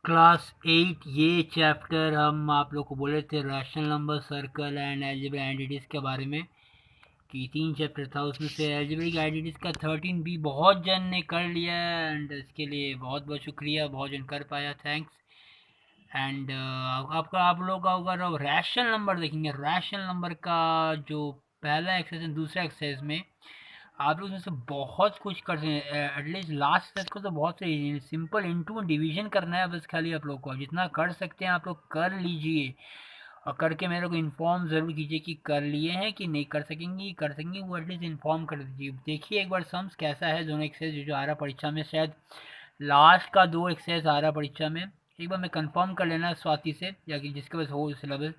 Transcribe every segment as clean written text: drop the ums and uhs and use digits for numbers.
Class 8 ये chapter हम आप लोग को बोले थे rational number, circle and algebraic identities के बारे में कि 3 चैप्टर था, उसमें से अलजेब्रिक आइडेंटिटीज़ का 13 भी बहुत जन ने कर लिया एंड इसके लिए बहुत बहुत शुक्रिया, बहुत जन कर पाया, थैंक्स। एंड आपका आप लोग का अगर रैशनल नंबर देखेंगे, रैशनल नंबर का जो पहला एक्सरसाइज दूसरा एक्सरसाइज में आप लोग इसमें से बहुत कुछ कर सकते हैं। एटलीस्ट लास्ट तक को तो बहुत से सिंपल इंटू डिवीजन करना है बस, खाली आप लोग को जितना कर सकते हैं आप लोग कर लीजिए और करके मेरे को इन्फॉर्म ज़रूर कीजिए कि कर लिए हैं कि नहीं कर सकेंगी, कर सकेंगी वो एटलीस्ट इन्फॉर्म कर दीजिए। देखिए एक बार सम्स कैसा है दोनों एक्सरसाइज जो आ रहा परीक्षा में, शायद लास्ट का 2 एक्सरसाइज आ रहा परीक्षा में, एक बार मैं कंफर्म कर लेना स्वाति से या कि जिसके पास हो सिलेबस,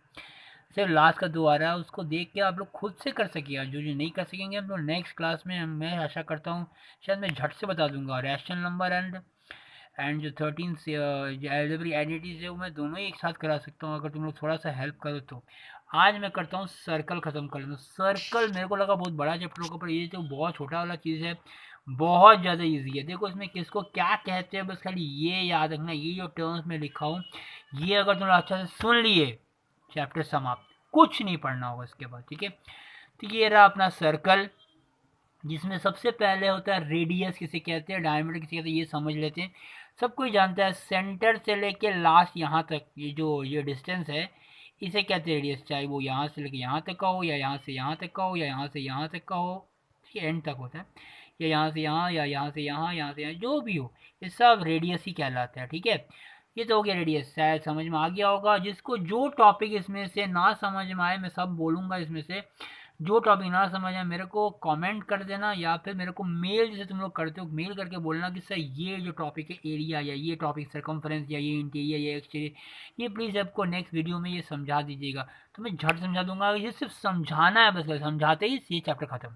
सिर्फ लास्ट का 2 आ रहा है, उसको देख के आप लोग खुद से कर सकिएगा। जो जो नहीं कर सकेंगे हम लोग नेक्स्ट क्लास में, मैं आशा करता हूँ शायद मैं झट से बता दूंगा। रैशनल नंबर एंड जो 13 से अलजेब्रिक आइडेंटिटीज है वो मैं दोनों ही एक साथ करा सकता हूँ अगर तुम लोग थोड़ा सा हेल्प करो तो। आज मैं करता हूँ सर्कल ख़त्म कर लेता हूँ। सर्कल मेरे को लगा बहुत बड़ा चैप्टर होगा, पर ये तो बहुत छोटा वाला चीज़ है, बहुत ज़्यादा इजी है। देखो इसमें किसको क्या कहते हैं बस खाली ये याद रखना, ये जो टर्म्स में लिखा हूँ ये अगर तुम लोग अच्छा से सुन लिए चैप्टर समाप्त, कुछ नहीं पढ़ना होगा इसके बाद, ठीक है। तो ये रहा अपना सर्कल, जिसमें सबसे पहले होता है रेडियस किसे कहते हैं, डायमीटर किसे कहते हैं, ये समझ लेते हैं। सब कोई जानता है सेंटर से लेके लास्ट यहाँ तक ये जो ये डिस्टेंस है इसे कहते हैं रेडियस, चाहे वो यहाँ से लेके यहाँ तक का हो या यहाँ से यहाँ तक का हो या यहाँ से यहाँ तक का हो, ठीक है, एंड तक होता है, या यहाँ से यहाँ या यहाँ से यहाँ, यहाँ से यहाँ, जो भी हो ये सब रेडियस ही कहलाता है, ठीक है। ये तो हो गया रेडियस, शायद समझ में आ गया होगा। जिसको जो टॉपिक इसमें से ना समझ में आए मैं सब बोलूँगा, इसमें से जो टॉपिक ना समझ आए मेरे को कमेंट कर देना या फिर मेरे को मेल, जैसे तुम लोग करते हो मेल करके बोलना कि सर ये जो टॉपिक है एरिया या ये टॉपिक सर्कमफ्रेंस या ये इंटीरियर या एक्सटीरियर, ये प्लीज़ आपको नेक्स्ट वीडियो में ये समझा दीजिएगा, तो मैं झट समझा दूंगा। ये सिर्फ समझाना है बस, समझाते ही ये चैप्टर खत्म,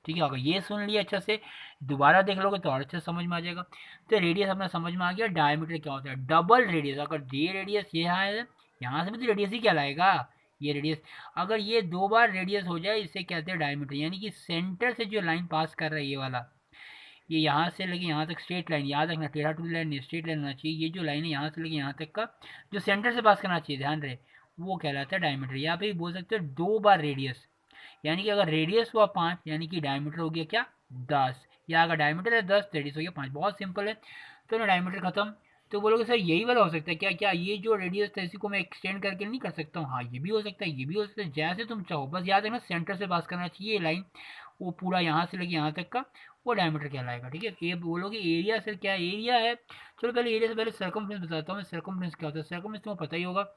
ठीक है। अगर ये सुन लिया अच्छा से, दोबारा देख लोगे तो और अच्छे समझ में आ जाएगा। तो रेडियस अपना समझ में आ गया। डायमीटर क्या होता है, डबल रेडियस, अगर ये रेडियस ये है यहाँ से भी तो रेडियस ही कहलाएगा ये रेडियस। अगर ये 2 बार रेडियस हो जाए इसे कहते हैं डायमीटर, यानी कि सेंटर से जो लाइन पास कर रहा है ये वाला, ये यहाँ से लेके यहाँ तक स्ट्रेट लाइन, याद रखना टेढ़ा टूली लाइन नहीं, स्ट्रेट लाइन होना चाहिए। ये जो लाइन है यहाँ से लेके यहाँ तक का जो सेंटर से पास करना चाहिए, ध्यान रहे, वो कहलाता है डायमीटर। यहाँ पे बोल सकते हो 2 बार रेडियस, यानी कि अगर रेडियस हुआ 5 यानी कि डायमीटर हो गया क्या 10, या अगर डायमीटर है 10 रेडियस हो गया 5, बहुत सिंपल है। तो ना डायमीटर खत्म। तो बोलोगे सर यही वाला हो सकता है क्या, क्या ये जो रेडियस था इसी को मैं एक्सटेंड करके नहीं कर सकता हूँ, हाँ ये भी हो सकता है, ये भी हो सकता है, जैसे तुम चाहो, बस याद रखना सेंटर से पास करना चाहिए लाइन, वो पूरा यहाँ से लेके यहाँ तक का वो डायमीटर कहलाएगा, ठीक है। ये बोलोगे एरिया सर क्या एरिया है, चलो पहले एरिया से पहले सर्कमफ्रेंस बताता हूँ मैं। सर्कमफ्रेंस क्या होता है, सर्कमफ्रेंस तुम्हें पता ही होगा,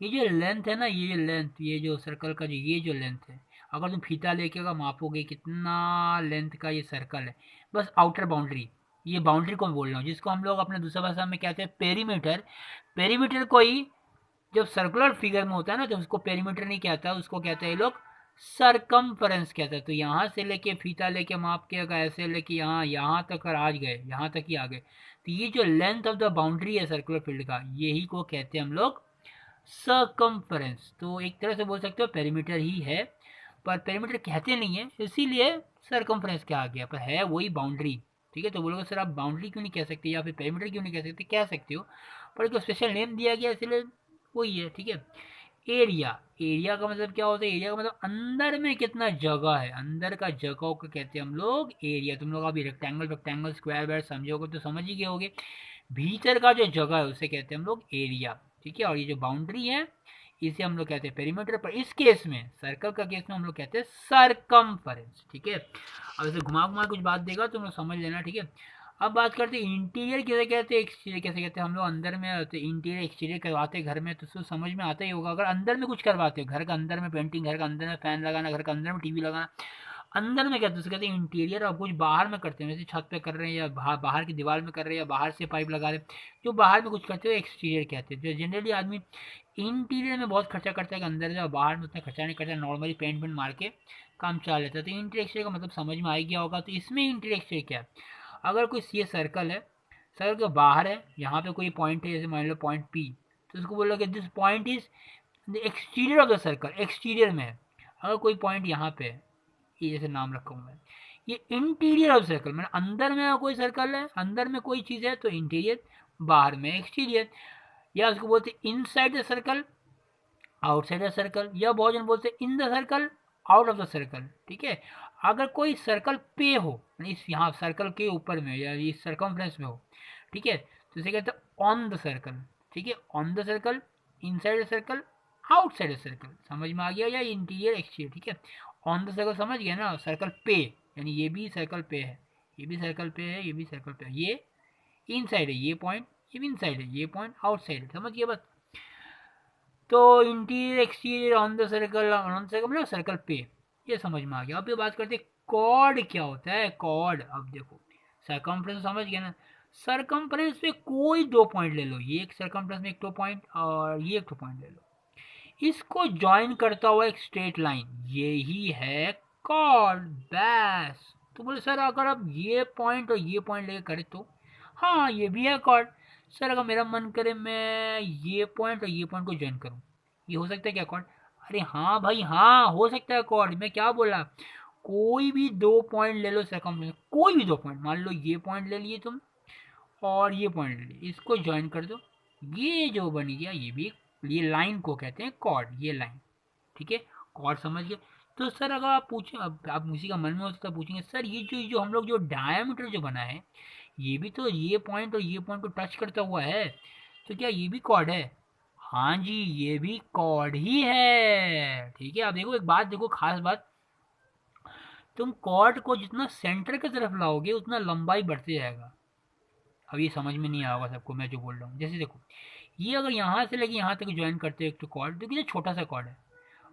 ये जो लेंथ है ना, ये जो लेंथ, ये जो सर्कल का जो ये जो लेंथ है, अगर तुम फीता लेके अगर मापोगे कितना लेंथ का ये सर्कल है, बस आउटर बाउंड्री, ये बाउंड्री को मैं बोल रहा हूँ, जिसको हम लोग अपने दूसरा भाषा में कहते हैं पेरीमीटर। पेरीमीटर को ही जब सर्कुलर फिगर में होता है ना तो उसको पेरीमीटर नहीं कहता, उसको कहते हैं ये लोग सरकमफरेंस कहता है। तो यहाँ से लेके फीता लेके माप के अगर ऐसे लेके यहाँ यहाँ तक अगर आज गए, यहाँ तक ही आ गए, तो ये जो लेंथ ऑफ द बाउंड्री है सर्कुलर फील्ड का, यही को कहते हैं हम लोग सर्कमफरेंस। तो एक तरह से बोल सकते हो पेरीमीटर ही है, पर पेरीमीटर कहते नहीं है इसीलिए सर्कमफरेंस क्या आ गया, पर है वही बाउंड्री, ठीक है। तो बोलोगे सर आप बाउंड्री क्यों नहीं कह सकते या फिर पेरीमीटर क्यों नहीं कह सकते हो, पर एक स्पेशल नेम दिया गया इसलिए वही है, ठीक है। एरिया, एरिया का मतलब क्या होता है, एरिया का मतलब अंदर में कितना जगह है, अंदर का जगह को कहते हैं हम लोग एरिया। तुम लोग अभी रेक्टेंगल रेक्टेंगल स्क्वायर वेयर समझोगे तो समझ ही गए होगे, भीतर का जो जगह है उसे कहते हैं हम लोग एरिया, ठीक है। और ये जो बाउंड्री है इसे हम लोग कहते हैं पेरीमीटर, पर इस केस में सर्कल का केस में हम लोग कहते हैं सरकमफरेंस, ठीक है। अब इसे घुमा घुमा कुछ बात देगा तुम लोग समझ लेना, ठीक है। अब बात करते हैं इंटीरियर किसे कहते हैं, एक्सटीरियर कैसे कहते हैं। हम लोग अंदर में इंटीरियर एक्सटीरियर करवाते हैं घर में, तो समझ में आता ही होगा। अगर अंदर में कुछ करवाते हो, घर का अंदर में पेंटिंग, घर का अंदर में फैन लगाना, घर का अंदर में टीवी लगाना, अंदर में कहते हैं उसे कहते हैं इंटीरियर। और कुछ बाहर में करते हैं, जैसे छत पे कर रहे हैं या बाहर की दीवार में कर रहे हैं या बाहर से पाइप लगा रहे हैं, जो बाहर में कुछ करते हो एक्सटीरियर कहते हैं। जो जनरली आदमी इंटीरियर में बहुत खर्चा करता है कि अंदर जाओ, बाहर में उतना खर्चा नहीं करता, नॉर्मली पेंट वेंट मार के काम चला लेता है। तो इंटीरियर एक्सटीरियर का मतलब समझ में आ गया होगा। तो इसमें इंटीरियर एक्सटीरियर क्या है, अगर कोई ये सर्कल है, सर्कल के बाहर है, यहाँ पे कोई पॉइंट है, जैसे मान लो पॉइंट पी, तो उसको बोलोगे this point is the exterior of the circle, exterior में है। अगर कोई पॉइंट यहाँ पे है, ये जैसे नाम रखा हूँ मैं, ये इंटीरियर ऑफ सर्कल, मतलब अंदर में कोई सर्कल है, अंदर में कोई चीज़ है तो इंटीरियर, बाहर में एक्सटीरियर, या उसको बोलते हैं inside the circle, outside the circle, या बहुत जन बोलते हैं in the circle, out of the circle. ठीक है, अगर कोई सर्कल पे हो, इस यहाँ सर्कल के ऊपर में या इस सर्कमफ्रेंस में हो, ठीक है, तो इसे कहते हैं ऑन द सर्कल। ठीक है, on the circle, inside the circle, outside the circle, समझ में आ गया, या इंटीरियर एक्सटीरियर। ठीक है, ऑन द सर्कल समझ गया ना, सर्कल पे, यानी ये भी सर्कल पे है, ये भी सर्कल पे है, ये भी सर्कल पे है, ये इनसाइड है ये पॉइंट, ये भी इनसाइड है ये पॉइंट, आउटसाइड है, समझ गया बस। तो interior exterior on the circle, on circle मतलब सर्कल पे, ये समझ में आ गया। अब ये बात करते हैं कॉर्ड क्या होता है। कॉर्ड, अब देखो सरकमफ्रेंस समझ गया ना, सरकमफ्रेंस पे कोई दो पॉइंट ले लो, ये एक सरकमफ्रेंस में एक दो पॉइंट और ये एक दो पॉइंट ले लो, इसको ज्वाइन करता हुआ एक स्ट्रेट लाइन, यही है कॉर्ड। बस तो बोले सर अगर अब ये पॉइंट और ये पॉइंट लेके करे तो, हाँ ये भी है कॉर्ड। सर अगर मेरा मन करे मैं ये पॉइंट और ये पॉइंट को ज्वाइन करूँ, ये हो सकता है क्या कॉर्ड? अरे हाँ भाई हाँ, हो सकता है कॉर्ड। मैं क्या बोला, कोई भी दो पॉइंट ले लो सरकमफ्रेंस, कोई भी दो पॉइंट, मान लो ये पॉइंट ले लिए तुम और ये पॉइंट ले लिए, इसको ज्वाइन कर दो, ये जो बन गया ये भी, ये लाइन को कहते हैं कॉर्ड, ये लाइन। ठीक है, कॉर्ड समझ गए। तो सर अगर आप पूछें, अब आप किसी का मन में हो सकता है पूछेंगे सर ये जो हम लोग जो डायमीटर जो बना है, ये भी तो ये पॉइंट और ये पॉइंट को टच करता हुआ है, तो क्या ये भी कॉर्ड है? हाँ जी, ये भी कॉर्ड ही है। ठीक है, अब देखो एक बात, देखो खास बात, तुम कॉर्ड को जितना सेंटर की तरफ लाओगे उतना लंबाई बढ़ते जाएगा। अब ये समझ में नहीं आएगा सबको मैं जो बोल रहा हूँ। जैसे देखो, ये अगर यहाँ से लेके यहाँ तक ज्वाइन करते हो एक तो कॉर्ड, देखिए छोटा सा कॉर्ड है,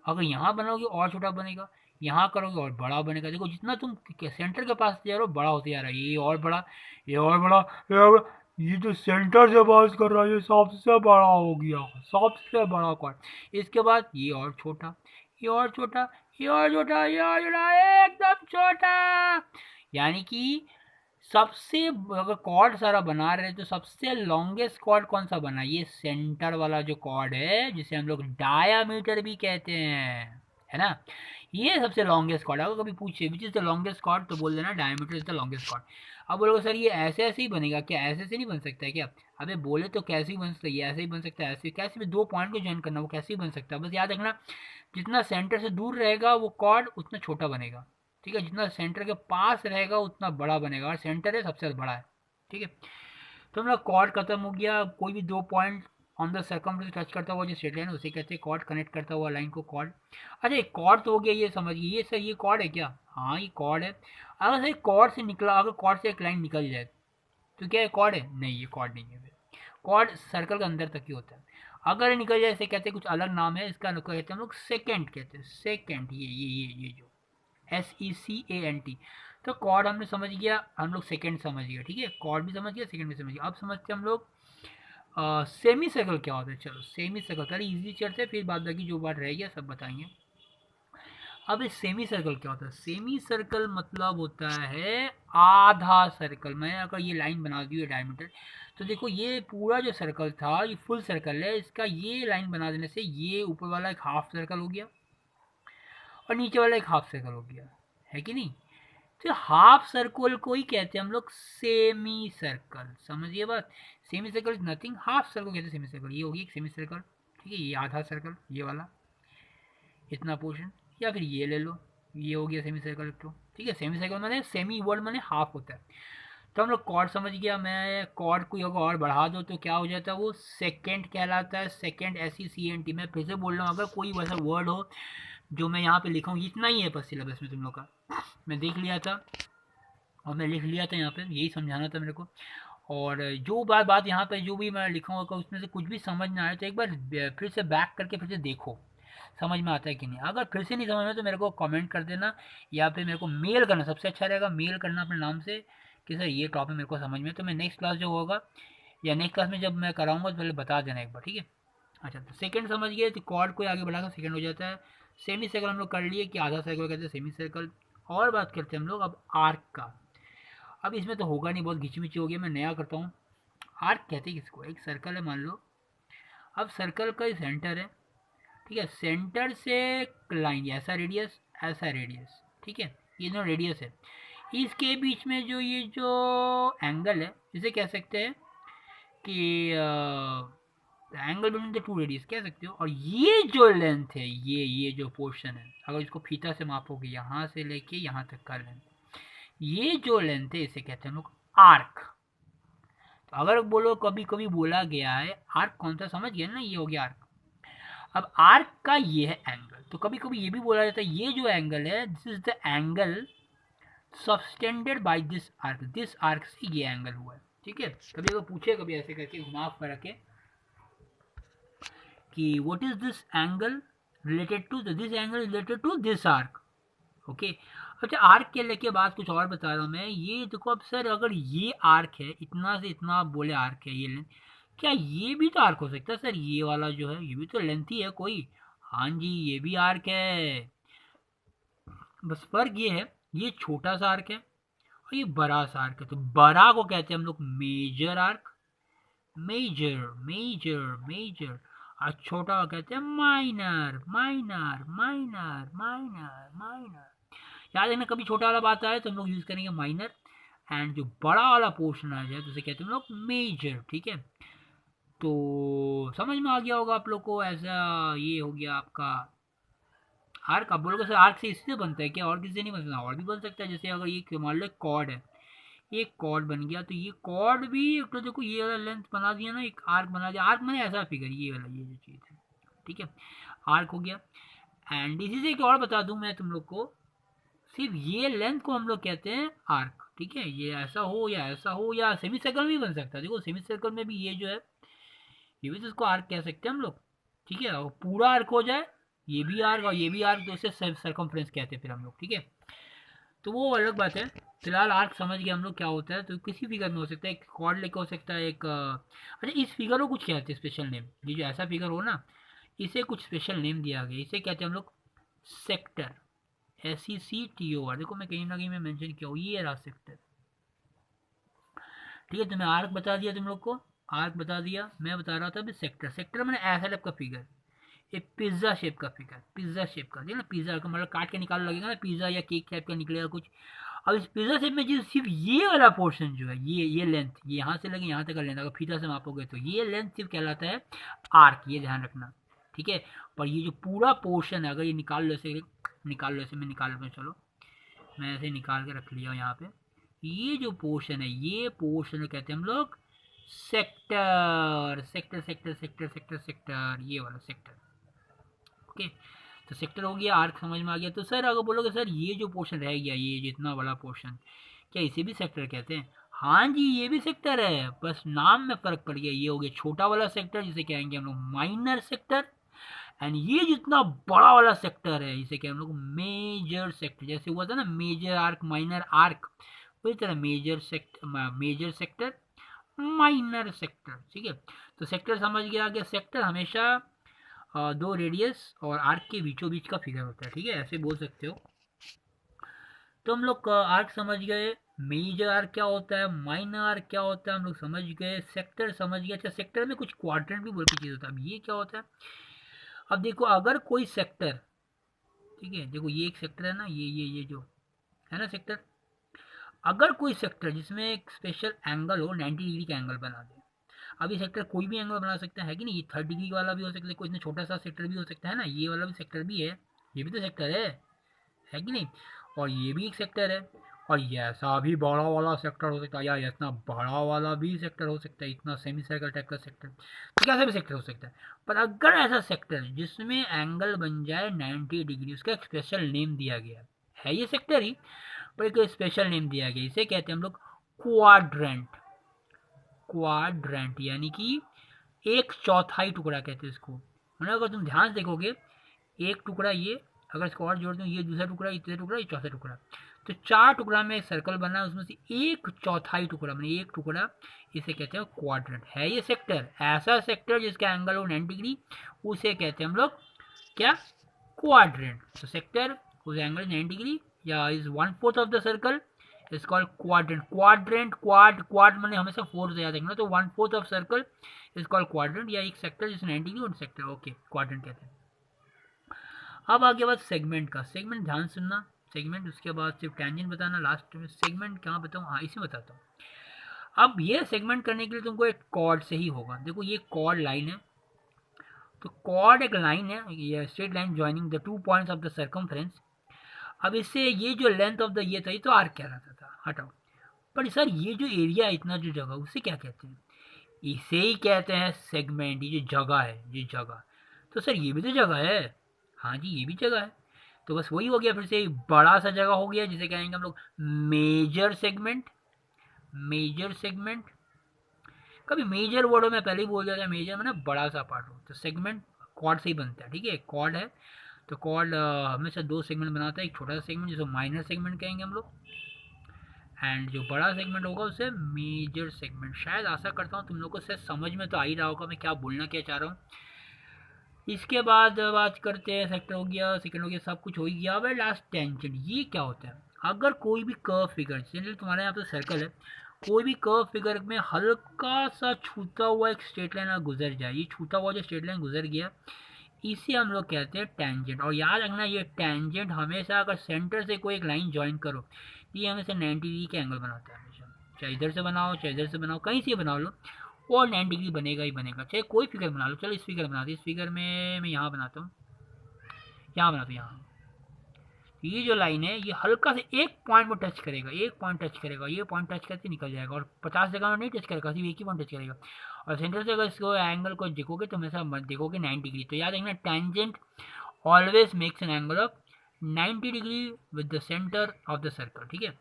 अगर यहाँ बनाओगे और छोटा बनेगा, यहाँ करोगे और बड़ा बनेगा। देखो जितना तुम सेंटर के पास जा रहे हो बड़ा होते जा रहा है, ये और बड़ा, ये और बड़ा, ये और बड़ा, ये तो सेंटर से बात कर रहा है, ये सबसे बड़ा हो गया, सबसे बड़ा कॉर्ड। इसके बाद ये और छोटा, ये और छोटा, ये और छोटा, ये और छोटा, एकदम छोटा। यानी कि सबसे, अगर कॉर्ड सारा बना रहे तो सबसे लॉन्गेस्ट कॉर्ड कौन सा बना, ये सेंटर वाला जो कॉर्ड है जिसे हम लोग डायामीटर भी कहते हैं, है ना, ये सबसे लॉन्गेस्ट कॉर्ड। अगर कभी पूछे which is the longest chord तो बोल देना diameter is the longest chord. अब बोलोगे सर ये ऐसे ऐसे ही बनेगा क्या, ऐसे ऐसे नहीं बन सकता है क्या? अबे बोले तो कैसे ही बन सकता है, ये ऐसे ही बन सकता है, ऐसे कैसे भी दो पॉइंट को ज्वाइन करना वो कैसे ही बन सकता है। बस याद रखना जितना सेंटर से दूर रहेगा वो कॉर्ड उतना छोटा बनेगा। ठीक है, जितना सेंटर के पास रहेगा उतना बड़ा बनेगा, और सेंटर है सबसे बड़ा है। ठीक है, तो हमारा कॉर्ड खत्म हो गया। कोई भी दो point on the circumference touch करता हुआ जो स्ट्रेट लाइन उसे कहते हैं कॉर्ड, कनेक्ट करता हुआ लाइन को कॉर्ड। अच्छा एक कॉर्ड तो हो गया, ये समझिए, ये सर ये कॉर्ड है क्या? हाँ ये कॉर्ड है। अगर सर कॉर्ड से निकला, अगर कॉर्ड से एक लाइन निकल जाए तो क्या ये कॉर्ड है? नहीं, ये कॉर्ड नहीं है। कॉर्ड सर्कल के अंदर तक ही होता है। अगर निकल जाए इसे कहते हैं, कुछ अलग नाम है इसका, कहते हैं हम लोग सेकेंड, कहते हैं सेकेंड। ये जो SECANT, तो कॉर्ड हमने समझ गया, हम लोग सेकेंड समझ गया। ठीक है, कॉर्ड भी समझ गया, सेकेंड भी समझ गया। अब समझते हैं हम लोग सेमी सर्कल क्या होता है। चलो सेमी सर्कल पहले इजी चलते हैं, फिर बाद बाकी जो बात रह गया सब बताएंगे। अब इस सेमी सर्कल क्या होता है? सेमी सर्कल मतलब होता है आधा सर्कल। मैं अगर ये लाइन बना दी है डायमीटर, तो देखो ये पूरा जो सर्कल था ये फुल सर्कल है, इसका ये लाइन बना देने से ये ऊपर वाला एक हाफ सर्कल हो गया और नीचे वाला एक हाफ सर्कल हो गया, है कि नहीं? तो हाफ सर्कल को ही कहते हैं हम लोग सेमी सर्कल। समझिए बात, semi circle is nothing, half circle कहते हैं सेमी सर्कल। ये होगी एक सेमी सर्कल। ठीक है, ये आधा सर्कल, ये वाला इतना पोर्शन, या फिर ये ले लो, ये हो गया सेमी सर्कल। तो ठीक है, सेमी सर्कल मैंने सेमी वर्ड मैंने हाफ होता है। तो हम लोग कॉर्ड समझ गया। मैं कॉर्ड को अगर और बढ़ा दो तो क्या हो जाता है, वो सेकेंड कहलाता है, सेकेंड SECNT। मैं फिर से बोल रहा हूँ, अगर कोई वैसा वर्ड हो जो मैं यहाँ पे लिखा हूँ, इतना ही है बस सिलेबस में तुम लोग का, मैं देख लिया था और मैं लिख लिया था यहाँ पे, यही समझाना था मेरे को। और जो बात यहाँ पे जो भी मैं लिखा होगा उसमें से कुछ भी समझ ना आए तो एक बार फिर से बैक करके फिर से देखो समझ में आता है कि नहीं। अगर फिर से नहीं समझ में तो मेरे को कमेंट कर देना, या फिर मेरे को मेल करना, सबसे अच्छा रहेगा मेल करना अपने नाम से कि सर ये टॉपिक मेरे को समझ में, तो मैं नेक्स्ट क्लास जो होगा या नेक्स्ट क्लास में जब मैं कराऊंगा तो पहले बता देना एक बार। ठीक है, अच्छा तो सेकंड समझ गए, तो कॉर्ड को आगे बढ़ाकर सेकंड हो जाता है। सेमी सर्कल हम लोग कर लिए कि आधा सर्कल कहते हैं सेमी सर्कल। और बात करते हैं हम लोग अब आर्क का। अब इसमें तो होगा नहीं, बहुत घिचमिची हो गया, मैं नया करता हूँ। आर्क कहते हैं किसको? एक सर्कल है मान लो, अब सर्कल का सेंटर है, ठीक है, सेंटर से लाइन, ऐसा रेडियस ऐसा रेडियस, ठीक है, ये दोनों रेडियस है, इसके बीच में जो ये जो एंगल है इसे कह सकते हैं कि angle between the two radius कह सकते हो। और ये जो लेंथ है, ये जो पोर्शन है, अगर इसको फीता से मापोगे यहाँ से लेके यहाँ तक का लेंथ, ये जो लेंथ है इसे कहते हैं हम लोग आर्क। तो अगर बोलो कभी कभी बोला गया है आर्क कौन सा, समझ गया ना, ये हो गया आर्क। अब आर्क का ये है एंगल, तो कभी कभी ये भी बोला जाता है ये जो एंगल है this is the angle subtended by this arc से ये एंगल हुआ है, ठीक है। कभी अगर पूछे कभी ऐसे करके घुमा फिरा के कि what is this angle related to, this angle related to this arc, okay. अच्छा आर्क के लेके बात कुछ और बता रहा हूँ मैं, ये देखो अब सर अगर ये आर्क है, इतना से इतना आप बोले आर्क है, ये लेंथ, क्या ये भी तो आर्क हो सकता है सर, ये वाला जो है ये भी तो लेंथ ही है कोई। हाँ जी ये भी आर्क है, बस फर्क ये है ये छोटा सा आर्क है और ये बड़ा सा आर्क है। तो बड़ा को कहते हैं हम लोग major arc, major major major, और छोटा को कहते हैं minor minor minor minor minor. याद रखना कभी छोटा वाला बात आए तो हम लोग यूज करेंगे माइनर, एंड जो बड़ा वाला पोर्शन आ जाए तो उसे कहते हैं हम लोग मेजर, ठीक है। तो समझ में आ गया होगा आप लोग को, ऐसा ये हो गया आपका आर्क। आप बोलोगे सर आर्क से इससे बनता है क्या, और किससे नहीं बनता, और भी बन सकता है। जैसे अगर ये मान लो कॉर्ड है, एक कॉर्ड बन गया तो ये कॉर्ड भी तो देखो ये वाला लेंथ बना दिया ना, एक आर्क बना दिया। आर्क मैंने ऐसा फिगर ये वाला ये जो चीज़ है, ठीक है, आर्क हो गया। एंड इसी से एक और बता दूं मैं तुम लोग को, सिर्फ ये लेंथ को हम लोग कहते हैं आर्क, ठीक है। ये ऐसा हो या ऐसा हो या सेमी सर्कल भी बन सकता है, देखो सेमी सर्कल में भी ये जो है ये भी तो इसको आर्क कह सकते हैं हम लोग, ठीक है। और पूरा आर्क हो जाए ये भी आर्क और ये भी आर्क, तो इसे सर्कमफ्रेंस कहते हैं फिर हम लोग, ठीक है। तो वो अलग बात है, फिलहाल आर्क समझ गए हम लोग क्या होता है। तो किसी फिगर में हो सकता है, एक कॉर्ड लेके हो सकता है, एक अच्छा इस फिगर को कुछ कहते हैं स्पेशल नेम, ये जो ऐसा फिगर हो ना इसे कुछ स्पेशल नेम दिया गया, इसे कहते हैं हम लोग सेक्टर, SECTOR। देखो मैं कहीं ना कहीं में मेंशन किया हूँ, ये रहा सेक्टर, ठीक है। तो मैं आर्क बता दिया तुम लोग को, आर्क बता दिया, मैं बता रहा था अभी सेक्टर। सेक्टर मैंने ऐसा टाइप का फिगर, एक पिज्जा शेप का फिगर, पिज्जा शेप का, ठीक है ना, पिज्जा का मतलब काट के निकाल लगेगा ना, पिज्जा या केक टाइप का निकलेगा कुछ। अब इस पिज्जा शेप में जो सिर्फ ये वाला पोर्शन जो है, ये लेंथ, ये यहाँ से लगे यहाँ तक का लेंथ, अगर फीता से मापोगे तो ये लेंथ सिर्फ कहलाता है आर्क, ये ध्यान रखना, ठीक है। पर ये जो पूरा पोर्शन है अगर ये निकाल लो, ऐसे निकाल लो, ऐसे मैं निकाल लूँ, चलो मैं ऐसे निकाल के रख लिया यहाँ पे, ये जो पोर्शन है ये पोर्शन कहते हैं हम लोग sector, sector sector sector sector sector, ये वाला सेक्टर, ओके। तो सेक्टर हो गया, आर्क समझ में आ गया। तो सर अगर बोलोगे सर ये जो पोर्शन रह गया, ये जितना बड़ा पोर्शन, क्या इसे भी सेक्टर कहते हैं? हाँ जी ये भी सेक्टर है, बस नाम में फर्क पड़ गया, ये हो गया छोटा वाला सेक्टर जिसे कहेंगे हम लोग माइनर सेक्टर, एंड ये जितना बड़ा वाला सेक्टर है इसे क्या हम लोग मेजर सेक्टर। जैसे हुआ था ना मेजर आर्क माइनर आर्क, उसी तरह मेजर सेक्टर माइनर सेक्टर, ठीक है। तो सेक्टर समझ गया, आगे सेक्टर हमेशा दो रेडियस और आर्क के बीचों बीच का फिगर होता है, ठीक है, ऐसे बोल सकते हो। तो हम लोग आर्क समझ गए, मेजर आर्क क्या होता है, माइनर आर्क क्या होता है हम लोग समझ गए, सेक्टर समझ गए। अच्छा सेक्टर में कुछ क्वाड्रेंट भी बोल के चीज़ होता है, अब ये क्या होता है। अब देखो अगर कोई सेक्टर, ठीक है, देखो ये एक सेक्टर है ना, ये जो है ना सेक्टर, अगर कोई सेक्टर जिसमें एक स्पेशल एंगल हो 90 डिग्री का एंगल बना दे। अब ये सेक्टर कोई भी एंगल बना सकता है कि नहीं, ये 30 डिग्री वाला भी हो सकता है, कोई इतना छोटा सा सेक्टर भी हो सकता है ना, ये वाला भी सेक्टर भी है, ये भी तो सेक्टर है कि नहीं। और ये भी एक सेक्टर है, और ये ऐसा भी बड़ा वाला सेक्टर हो सकता है, या इतना बड़ा वाला भी सेक्टर हो सकता है, इतना सेमी सर्कल टाइप का सेक्टर, तो कैसा भी सेक्टर हो सकता है। पर अगर ऐसा सेक्टर जिसमें एंगल बन जाए 90 डिग्री, उसका एक स्पेशल नेम दिया गया है ये सेक्टर ही, पर एक स्पेशल नेम दिया गया, इसे कहते हैं हम लोग क्वाड्रेंट, क्वाड्रेंट यानी कि एक चौथाई टुकड़ा कहते हैं इसको। मतलब अगर तुम ध्यान से देखोगे एक टुकड़ा ये, अगर इसको और जोड़ दूँ, ये दूसरा टुकड़ा, ये तीसरा टुकड़ा, ये चौथा टुकड़ा, तो 4 टुकड़ा में एक सर्कल बना है, उसमें से एक चौथाई टुकड़ा मैंने एक टुकड़ा, इसे कहते हैं क्वाड्रेंट। है ये सेक्टर, ऐसा सेक्टर जिसका एंगल हो 90 डिग्री, उसे कहते हैं हम लोग क्या, क्वाड्रेंट। तो sector whose angle is 90 degree या is 1/4 of the circle is called quadrant. Quadrant quad मैंने हमेशा 4 से याद रखना, तो 1/4 of circle is called quadrant, या एक सेक्टर जिसमें 90 डिग्री और सेक्टर, ओके, क्वाड्रेंट कहते हैं। अब आगे बात सेगमेंट का, सेगमेंट ध्यान सुनना, सेगमेंट, उसके बाद सिर्फ टेंजेंट बताना, लास्ट में सेगमेंट कहाँ बताऊँ, हाँ इसमें बताता हूँ। अब ये सेगमेंट करने के लिए तुमको एक कॉर्ड से ही होगा। देखो ये कॉर्ड लाइन है, तो कॉर्ड एक लाइन है, ये straight line joining the 2 points of the circumference. अब इससे ये जो लेंथ ऑफ द ये था, ये तो आर्क कहलाता था, हटाओ। पर सर ये जो एरिया है, इतना जो जगह, उसे क्या कहते हैं? इसे ही कहते हैं सेगमेंट। ये जो जगह है, ये जगह, तो सर ये भी तो जगह है। हाँ जी, ये भी जगह है। तो बस वही हो गया, फिर से बड़ा सा जगह हो गया, जिसे कहेंगे हम लोग मेजर सेगमेंट। मेजर सेगमेंट, कभी मेजर वर्ड में पहले ही बोल दिया था, मेजर में ना बड़ा सा पार्ट हो, तो सेगमेंट कॉर्ड से ही बनता है। ठीक है, कॉर्ड है तो कॉर्ड हमेशा 2 सेगमेंट बनाता है, एक छोटा सा सेगमेंट जिसको माइनर सेगमेंट कहेंगे हम लोग, एंड जो बड़ा सेगमेंट होगा उसे मेजर सेगमेंट। शायद आशा करता हूँ तुम लोग को शायद समझ में तो आ ही रहा होगा मैं क्या बोलना क्या चाह रहा हूँ। इसके बाद बात करते हैं, सेक्टर हो गया, सेकंड हो गया, सब कुछ हो ही गया। अब लास्ट टेंजेंट, ये क्या होता है? अगर कोई भी कर्व फिगर, जैसे तुम्हारे यहाँ पे सर्कल है, कोई भी कर्व फिगर में हल्का सा छूता हुआ एक स्ट्रेट लाइन गुजर जाए, ये छूता हुआ जो स्ट्रेट लाइन गुजर गया, इसे हम लोग कहते हैं टेंजेंट। और याद रखना, ये टेंजेंट हमेशा अगर सेंटर से कोई एक लाइन ज्वाइन करो, ये हमेशा 90 डिग्री के एंगल बनाता है हमेशा। चाहे इधर से बनाओ, चाहे इधर से बनाओ, कहीं से बना लो, और 90 डिग्री बनेगा ही बनेगा, चाहे कोई फिगर बना लो। चलो इस फिगर बना दो, इस फिगर में मैं यहाँ बनाता हूँ, यहाँ बनाता हूँ, यहाँ। ये जो लाइन है, ये हल्का से एक पॉइंट में टच करेगा, एक पॉइंट टच करेगा, ये पॉइंट टच करके निकल जाएगा, और 50 जगह में नहीं टच करेगा, सिर्फ एक ही पॉइंट टच करेगा। और सेंटर से अगर इसको एंगल को देखोगे तो हमेशा मत देखोगे 90 डिग्री। तो याद रखना, tangent always makes an angle of 90 degree with the centre of the circle. ठीक है,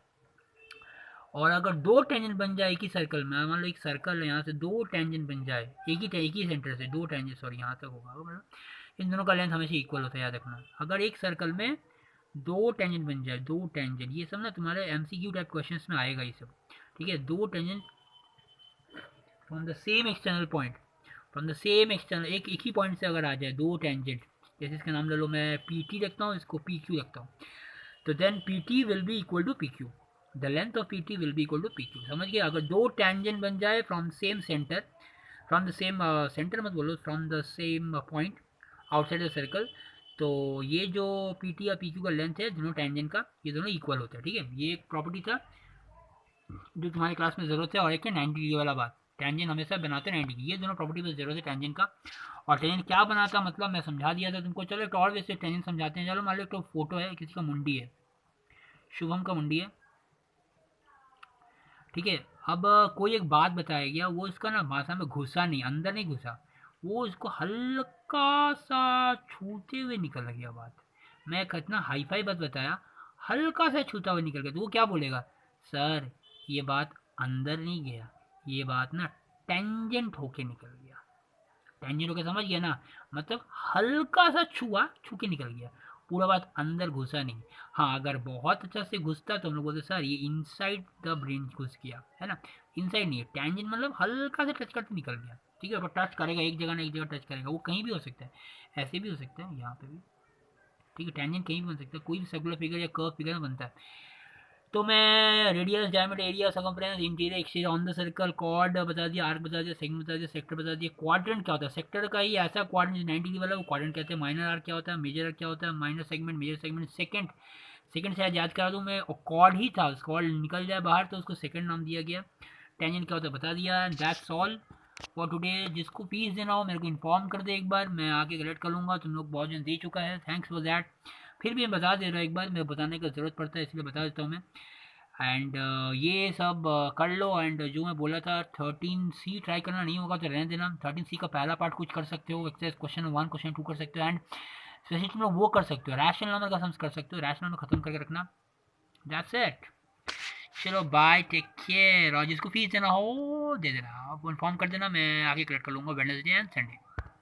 और अगर 2 टेंजेंट बन जाए एक ही सर्कल में, मान लो एक सर्कल है, यहाँ से 2 टेंजेंट बन जाए एक ही सेंटर से 2 टेंजेंट, सॉरी यहाँ तक होगा, मतलब इन दोनों का लेंथ हमेशा इक्वल होता है, याद रखना। अगर एक सर्कल में 2 टेंजेंट बन जाए, 2 टेंजेंट, ये सब ना तुम्हारे MCQ टाइप क्वेश्चंस में आएगा ये सब। ठीक है, 2 tangent from the same external point, from the same external, एक ही पॉइंट से अगर आ जाए 2 टेंजेंट, जैसे इसका नाम ले लो, मैं PT रखता हूँ, इसको PQ रखता हूँ, तो then PT will be equal to PQ, the length of PT will be equal to PQ। समझ गए? अगर 2 टेंजेंट बन जाए from same centre, from the same centre मत बोलो, from the same point outside the circle, तो ये जो PT या PQ का लेंथ है दोनों टेंजेंट का, ये दोनों इक्वल होता है। ठीक है, ये एक प्रॉपर्टी था जो तुम्हारी क्लास में ज़रूरत है। और एक है 90 डिग्री वाला बात, टेंजेंट हमेशा बनाते हैं 90 डिग्री, ये दोनों प्रॉपर्टी पर जरूरत है टेंजेंट का। और टेंजेंट क्या बनाता, मतलब मैं समझा दिया था तुमको। चलो एक और वैसे टेंजेंट समझाते हैं। चलो मान लो एक तो फोटो है, किसी का मुंडी है, शुभम का मुंडी है। ठीक है, अब कोई एक बात बताया गया, वो इसका ना भाषा में घुसा नहीं, अंदर नहीं घुसा, वो इसको हल्का सा छूते हुए निकल गया बात। मैं कितना हाई फाई बात बताया, हल्का सा छूता हुआ निकल गया, तो वो क्या बोलेगा? सर ये बात अंदर नहीं गया, ये बात ना टेंजेंट होके निकल गया। टेंजेंट होके समझ गया ना, मतलब हल्का सा छुआ, छू के निकल गया, पूरा बात अंदर घुसा नहीं। हाँ, अगर बहुत अच्छा से घुसता तो हम लोग बोलते सर ये इनसाइड द ब्रेन घुस गया, है ना। इनसाइड नहीं है, टेंजेंट मतलब हल्का से टच करके निकल गया। ठीक है, पर टच करेगा एक जगह ना एक जगह टच करेगा, वो कहीं भी हो सकता है, ऐसे भी हो सकता है, यहाँ पे भी। ठीक है, टेंजेंट कहीं भी बन सकता है, कोई भी सर्कुलर फिगर या कर्व फिगर में बनता है। तो मैं radius, diameter, area, circumference, interior, exterior, on the circle, chord बता दिया, आर्क बता दिया, सेगमेंट बता दिया, सेक्टर बता दिया। क्वाड्रेंट क्या होता है? सेक्टर का ही ऐसा क्वाड्रेंट 90 डिग्री वाला, वो क्वाड्रेंट कहते हैं। माइनर आर्क क्या होता है? मेजर आर्क क्या होता है? Minor segment, major segment, second, second शायद याद करा दूँ मैं, और कॉर्ड ही था, कॉर्ड निकल जाए बाहर तो उसको सेकंड नाम दिया गया। टेंजेंट क्या होता है बता दिया। That's all for today. जिसको फीस देना हो मेरे को इन्फॉर्म कर दे एक बार, मैं आके कलेक्ट कर लूँगा। तुम लोग बहुत जन दे चुका है, थैंक्स फॉर दैट। फिर भी मैं बता दे रहा हूँ एक बार, मेरे बताने का ज़रूरत पड़ता है इसलिए बता देता हूँ मैं। एंड ये सब कर लो। एंड जो मैं बोला था 13C ट्राई करना नहीं होगा तो रहने देना। 13C का पहला पार्ट कुछ कर सकते हो, एक्सरसाइज क्वेश्चन 1 क्वेश्चन 2 कर सकते हो। एंड स्पेशली तुम लोग वो कर सकते हो, रैशनल नंबर का सम्स कर सकते हो, रैशनल नंबर खत्म करके रखना। That's it. चलो बाय, टेक केयर। और जिसको फीस देना हो दे देना, आप इन्फॉर्म कर देना, मैं आगे कलेक्ट कर लूँगा वेडनेसडे एंड संडे।